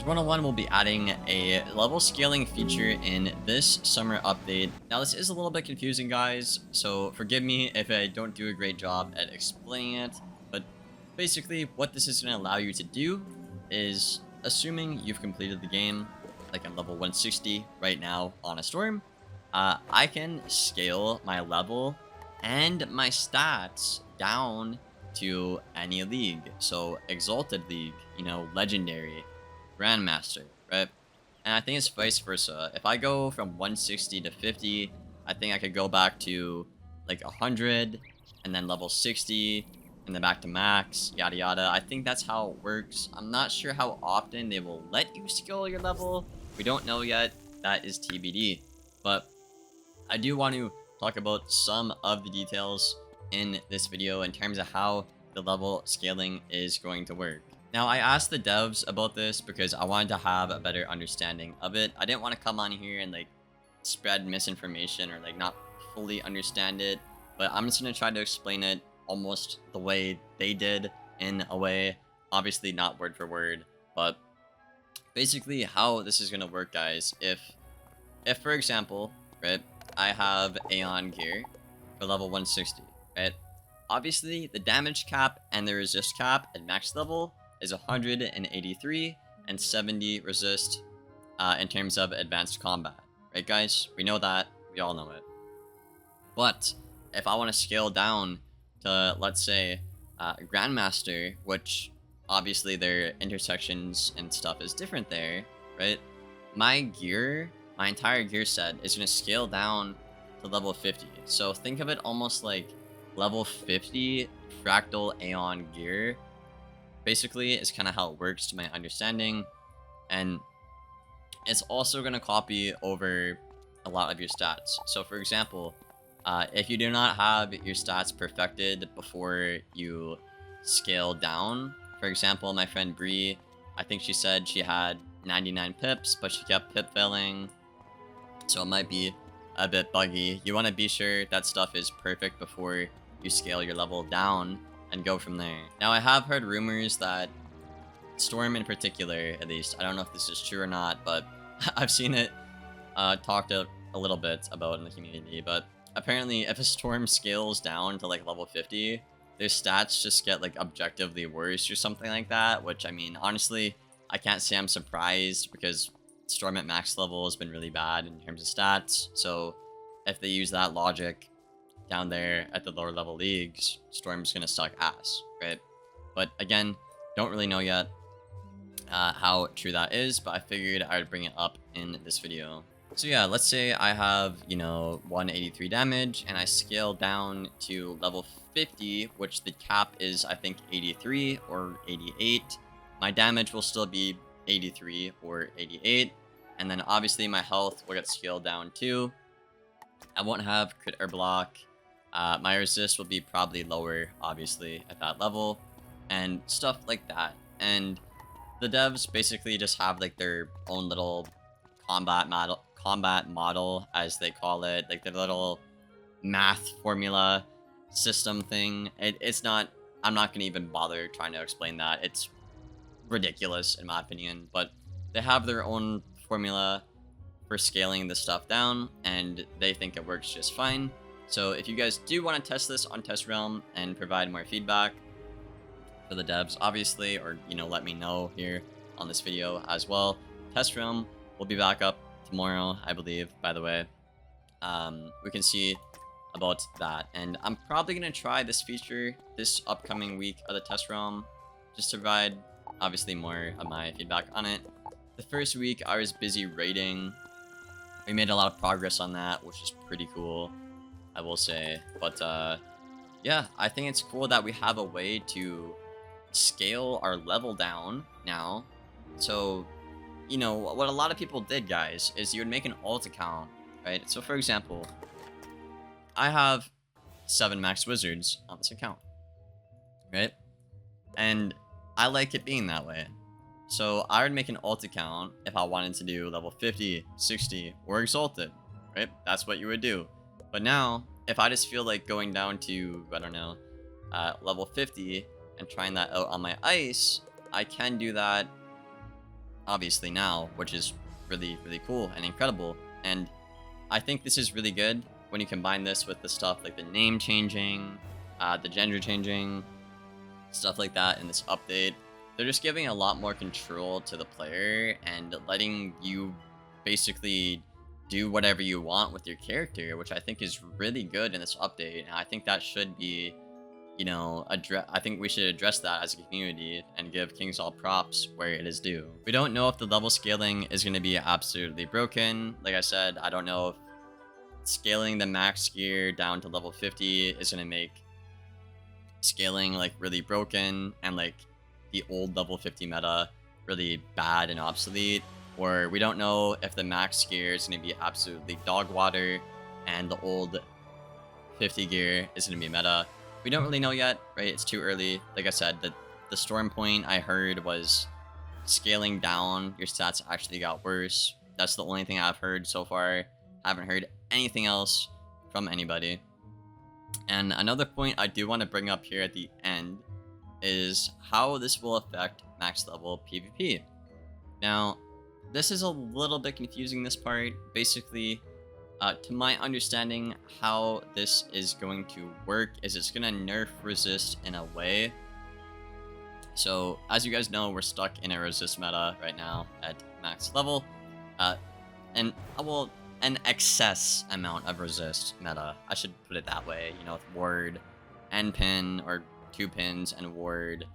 Wizard101 will be adding a level scaling feature in this summer update. Now this is a little bit confusing, guys, so forgive me if I don't do a great job at explaining it, but basically what this is going to allow you to do is, assuming you've completed the game, like I'm level 160 right now on a storm, I can scale my level and my stats down to any league. So Exalted League, Legendary, Grandmaster, right? And I think it's vice versa. If I go from 160 to 50, I think I could go back to like 100 and then level 60 and then back to max, yada yada. I think that's how it works. I'm not sure how often they will let you scale your level. We don't know yet. That is TBD. But I do want to talk about some of the details in this video in terms of how the level scaling is going to work. Now, I asked the devs about this because I wanted to have a better understanding of it. I didn't want to come on here and like spread misinformation or like not fully understand it, but I'm just going to try to explain it almost the way they did, in a way, obviously not word for word, but basically how this is going to work, guys. If for example, right, I have Aeon gear for level 160, right? Obviously, the damage cap and the resist cap at max level is 183 and 70 resist in terms of advanced combat. Right, guys? We know that. We all know it. But if I want to scale down to, let's say, Grandmaster, which obviously their intersections and stuff is different there, right? My gear, my entire gear set is going to scale down to level 50. So think of it almost like level 50 fractal Aeon gear. Basically, is kind of how it works to my understanding. And it's also going to copy over a lot of your stats. So for example, if you do not have your stats perfected before you scale down, for example, my friend Bree, I think she said she had 99 pips, but she kept pip failing. So it might be a bit buggy. You want to be sure that stuff is perfect before you scale your level down and go from there. Now, I have heard rumors that Storm in particular, at least, I don't know if this is true or not, but I've seen it talked a little bit about in the community, but apparently if a Storm scales down to like level 50, their stats just get like objectively worse or something like that, which, I mean, honestly, I can't say I'm surprised because Storm at max level has been really bad in terms of stats. So if they use that logic down there at the lower level leagues, Storm's gonna suck ass, right? But again, don't really know yet how true that is, but I figured I would bring it up in this video. So yeah, let's say I have, 183 damage and I scale down to level 50, which the cap is, I think, 83 or 88. My damage will still be 83 or 88, and then obviously my health will get scaled down too. I won't have crit or block. My resist will be probably lower, obviously, at that level, and stuff like that. And the devs basically just have like their own little combat model, as they call it, like their little math formula system thing. It's not. I'm not gonna even bother trying to explain that. It's ridiculous in my opinion, but they have their own formula for scaling this stuff down, and they think it works just fine. So if you guys do want to test this on Test Realm and provide more feedback for the devs, obviously, or, let me know here on this video as well. Test Realm will be back up tomorrow, I believe, by the way. We can see about that. And I'm probably going to try this feature this upcoming week of the Test Realm, just to provide, obviously, more of my feedback on it. The first week, I was busy raiding. We made a lot of progress on that, which is pretty cool, I will say. But yeah, I think it's cool that we have a way to scale our level down now. So, what a lot of people did, guys, is you would make an alt account, right? So for example, I have 7 max wizards on this account, right? And I like it being that way. So I would make an alt account if I wanted to do level 50, 60, or exalted, right? That's what you would do. But now, if I just feel like going down to, I don't know, level 50 and trying that out on my ice, I can do that obviously now, which is really, really cool and incredible. And I think this is really good when you combine this with the stuff like the name changing, the gender changing, stuff like that in this update. They're just giving a lot more control to the player and letting you basically do whatever you want with your character, which I think is really good in this update. And I think that should be, you know, I think we should address that as a community and give Kings all props where it is due. We don't know if the level scaling is going to be absolutely broken. Like I said, I don't know if scaling the max gear down to level 50 is going to make scaling like really broken and like the old level 50 meta really bad and obsolete, or we don't know if the max gear is going to be absolutely dog water and the old 50 gear is going to be meta. We don't really know yet, right? It's too early. Like I said, the storm point I heard was scaling down, your stats actually got worse. That's the only thing I've heard so far. Haven't heard anything else from anybody. And another point I do want to bring up here at the end is how this will affect max level PvP. Now, this is a little bit confusing, this part. Basically, to my understanding, how this is going to work is it's going to nerf resist in a way. So, as you guys know, we're stuck in a resist meta right now at max level. And, well, an excess amount of resist meta. I should put it that way, you know, with ward and pin, or 2 pins and ward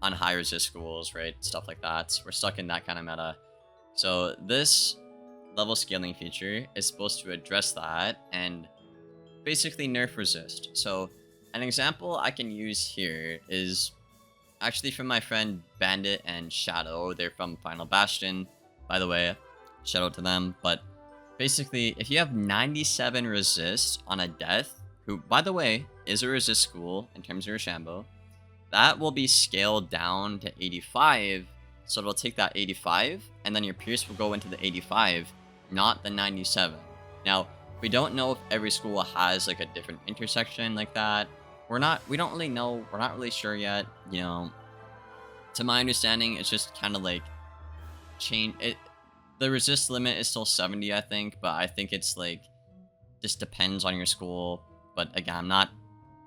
on high resist schools, right? Stuff like that. We're stuck in that kind of meta. So this level scaling feature is supposed to address that and basically nerf resist. So an example I can use here is actually from my friend Bandit and Shadow. They're from Final Bastion, by the way. Shout out to them. But basically, if you have 97 resist on a death, who, by the way, is a resist school in terms of Rochambeau, that will be scaled down to 85. So it'll take that 85, and then your Pierce will go into the 85, not the 97. Now, we don't know if every school has like a different intersection like that. We don't really know. We're not really sure yet. You know, to my understanding, it's just kind of like the resist limit is still 70, I think, but I think it's like just depends on your school. But again, I'm not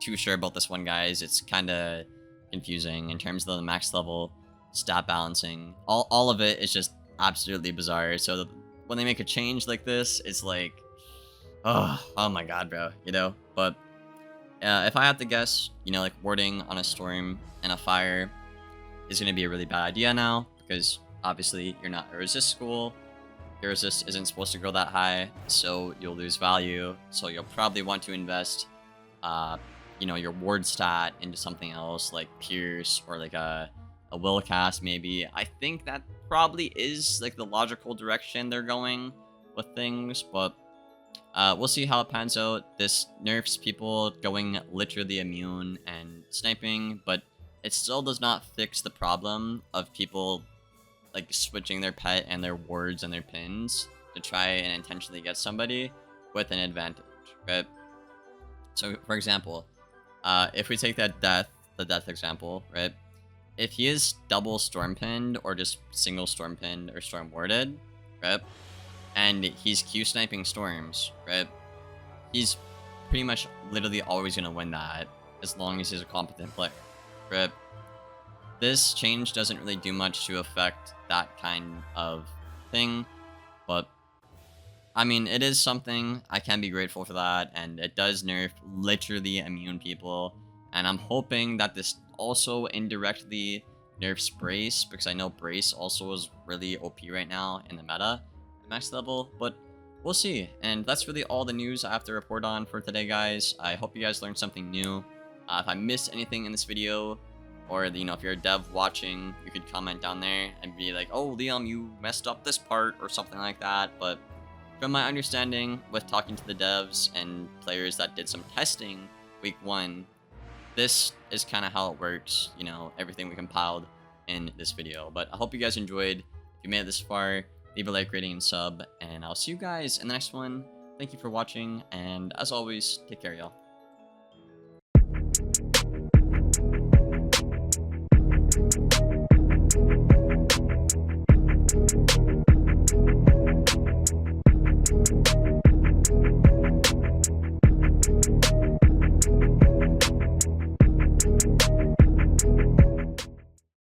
too sure about this one, guys. It's kind of confusing in terms of the max level stat balancing. All of it is just absolutely bizarre. So when they make a change like this, it's like, oh my god, bro, you know. But if I had to guess, you know, like warding on a storm and a fire is going to be a really bad idea now, because obviously you're not a resist school. Your resist isn't supposed to go that high, so you'll lose value. So you'll probably want to invest, you know, your ward stat into something else like Pierce or like a will cast maybe. I think that probably is like the logical direction they're going with things, but we'll see how it pans out. This nerfs people going literally immune and sniping, but it still does not fix the problem of people like switching their pet and their wards and their pins to try and intentionally get somebody with an advantage, right? So, for example, if we take that the death example, right? If he is double storm pinned or just single storm pinned or storm warded, right? And he's Q sniping storms, right? He's pretty much literally always gonna win that as long as he's a competent player, right? This change doesn't really do much to affect that kind of thing, but I mean, it is something. I can be grateful for that, and it does nerf literally immune people, and I'm hoping that this also indirectly nerfs Brace, because I know Brace also is really OP right now in the meta at max level, but we'll see. And that's really all the news I have to report on for today, guys. I hope you guys learned something new. If I missed anything in this video, or, you know, if you're a dev watching, you could comment down there and be like, oh, Liam, you messed up this part or something like that. But from my understanding, with talking to the devs and players that did some testing week 1, this is kind of how it works, you know, everything we compiled in this video. But I hope you guys enjoyed. If you made it this far, leave a like, rating, and sub, and I'll see you guys in the next one. Thank you for watching, and as always, take care, y'all.